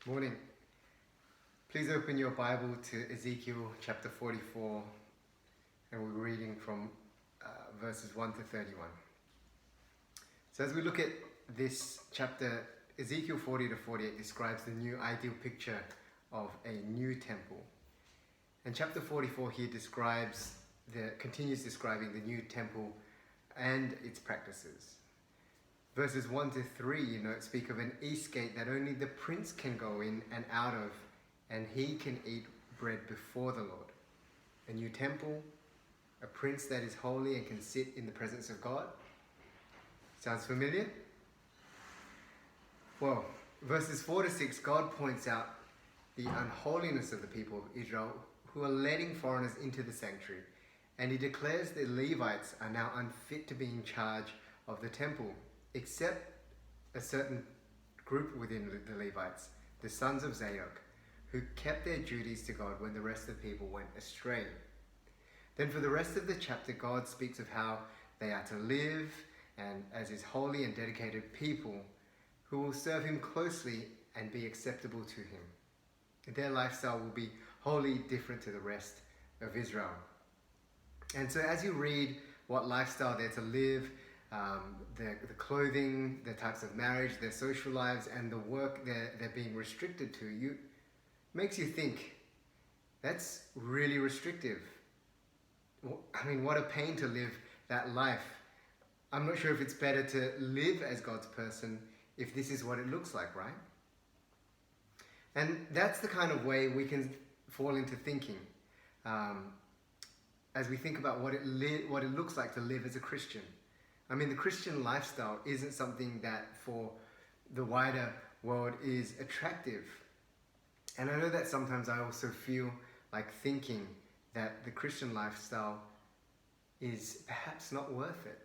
Morning. Please open your Bible to Ezekiel chapter 44, and we're reading from verses 1 to 31. So as we look at this chapter, Ezekiel 40 to 48 describes the new ideal picture of a new temple. And chapter 44 here continues describing the new temple and its practices. Verses 1 to 3, speak of an east gate that only the prince can go in and out of, and he can eat bread before the Lord. A new temple, a prince that is holy and can sit in the presence of God. Sounds familiar? Well, verses 4 to 6, God points out the unholiness of the people of Israel who are letting foreigners into the sanctuary, and he declares the Levites are now unfit to be in charge of the temple, except a certain group within the Levites, the sons of Zadok, who kept their duties to God when the rest of the people went astray. Then for the rest of the chapter, God speaks of how they are to live and as his holy and dedicated people who will serve him closely and be acceptable to him. Their lifestyle will be wholly different to the rest of Israel. And so as you read what lifestyle they're to live, the clothing, the types of marriage, their social lives, and the work they're being restricted to, makes you think, that's really restrictive. I mean, what a pain to live that life. I'm not sure if it's better to live as God's person if this is what it looks like, right? And that's the kind of way we can fall into thinking as we think about what it looks like to live as a Christian. I mean, the Christian lifestyle isn't something that for the wider world is attractive. And I know that sometimes I also feel like thinking that the Christian lifestyle is perhaps not worth it.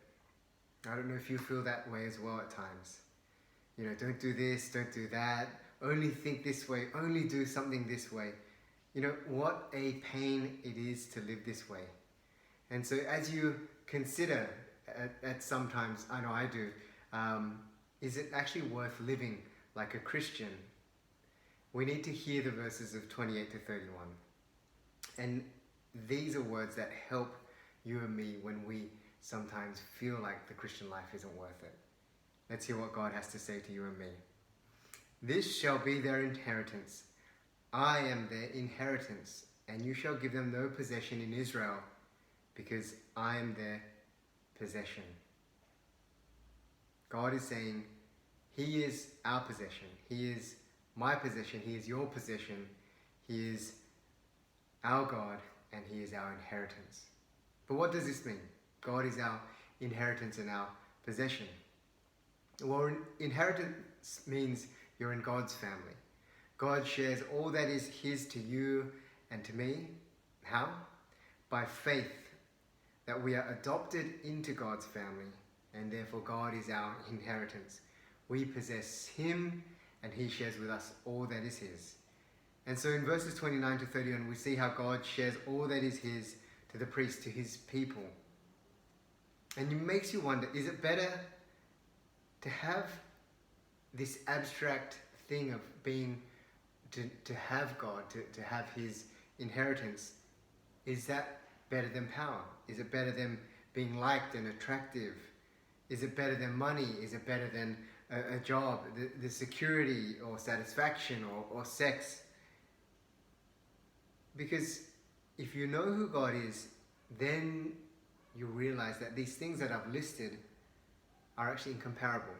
I don't know if you feel that way as well at times. Don't do this, don't do that, only think this way, only do something this way. What a pain it is to live this way. And so as you consider at sometimes, I know I do, is it actually worth living like a Christian? We need to hear the verses of 28 to 31. And these are words that help you and me when we sometimes feel like the Christian life isn't worth it. Let's hear what God has to say to you and me. This shall be their inheritance. I am their inheritance, and you shall give them no possession in Israel, because I am their possession. God is saying, he is our possession. He is my possession. He is your possession. He is our God, and he is our inheritance. But what does this mean? God is our inheritance and our possession. Well, inheritance means you're in God's family. God shares all that is his to you and to me. How? By faith, that we are adopted into God's family, and therefore God is our inheritance. We possess him, and he shares with us all that is his. And so in verses 29 to 31, we see how God shares all that is his to the priest, to his people. And it makes you wonder, is it better to have this abstract thing of being, to have God, to have his inheritance? Is that better than power? Is it better than being liked and attractive? Is it better than money? Is it better than a job, the security or satisfaction or sex? Because if you know who God is, then you realize that these things that I've listed are actually incomparable.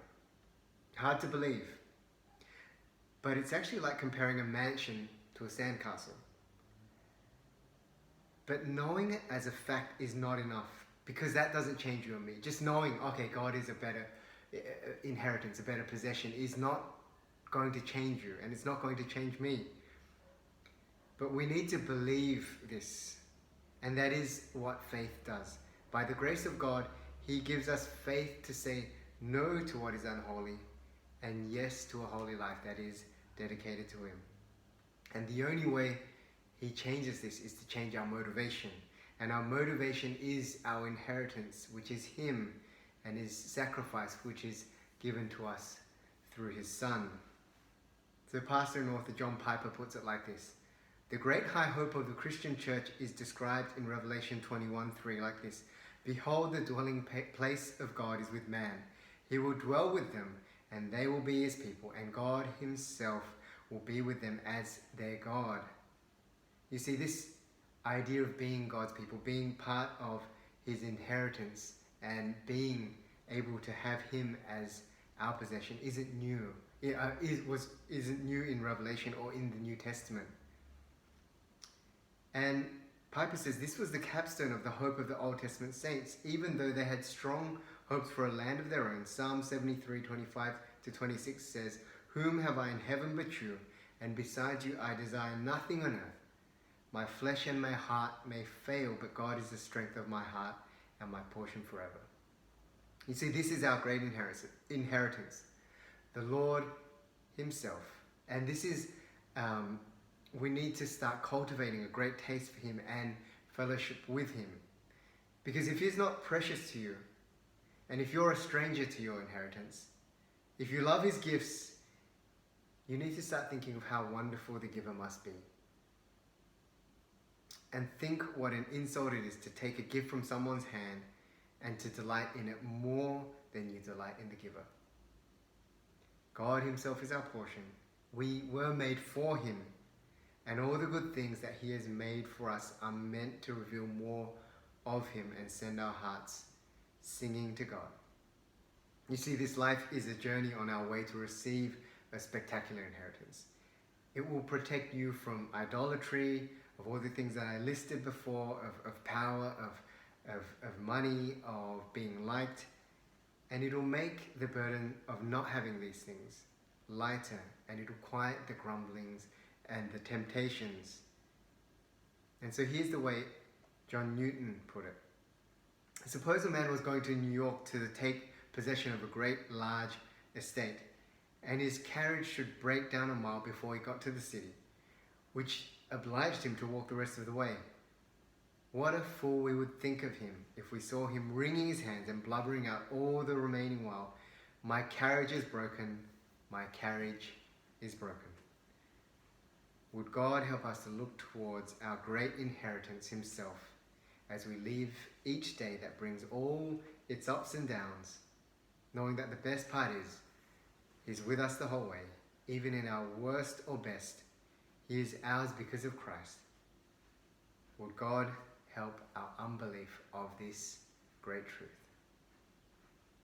Hard to believe. But it's actually like comparing a mansion to a sandcastle. But knowing it as a fact is not enough, because that doesn't change you and me. Just knowing, okay, God is a better inheritance, a better possession, is not going to change you, and it's not going to change me. But we need to believe this, and that is what faith does. By the grace of God, he gives us faith to say no to what is unholy, and yes to a holy life that is dedicated to him. And the only way he changes this is to change our motivation. And our motivation is our inheritance, which is him, and his sacrifice, which is given to us through his Son. So pastor and author John Piper puts it like this: the great high hope of the Christian church is described in Revelation 21:3 like this: behold, the dwelling place of God is with man. He will dwell with them, and they will be his people, and God himself will be with them as their God. You see, this idea of being God's people, being part of his inheritance, and being able to have him as our possession isn't new. Isn't new in Revelation or in the New Testament. And Piper says this was the capstone of the hope of the Old Testament saints, even though they had strong hopes for a land of their own. Psalm 73:25-26 says, whom have I in heaven but you? And besides you I desire nothing on earth. My flesh and my heart may fail, but God is the strength of my heart and my portion forever. You see, this is our great inheritance, the Lord himself. And this is, we need to start cultivating a great taste for him and fellowship with him. Because if he's not precious to you, and if you're a stranger to your inheritance, if you love his gifts, you need to start thinking of how wonderful the giver must be. And think what an insult it is to take a gift from someone's hand and to delight in it more than you delight in the giver. God himself is our portion. We were made for him, and all the good things that he has made for us are meant to reveal more of him and send our hearts singing to God. You see, this life is a journey on our way to receive a spectacular inheritance. It will protect you from idolatry, of all the things that I listed before, of power, of money, of being liked. And it'll make the burden of not having these things lighter, and it'll quiet the grumblings and the temptations. And so here's the way John Newton put it. Suppose a man was going to New York to take possession of a great large estate, and his carriage should break down a mile before he got to the city, which obliged him to walk the rest of the way. What a fool we would think of him if we saw him wringing his hands and blubbering out all the remaining while, my carriage is broken, my carriage is broken. Would God help us to look towards our great inheritance himself as we live each day that brings all its ups and downs, knowing that the best part is he's with us the whole way, even in our worst or best. He is ours because of Christ. Would God help our unbelief of this great truth?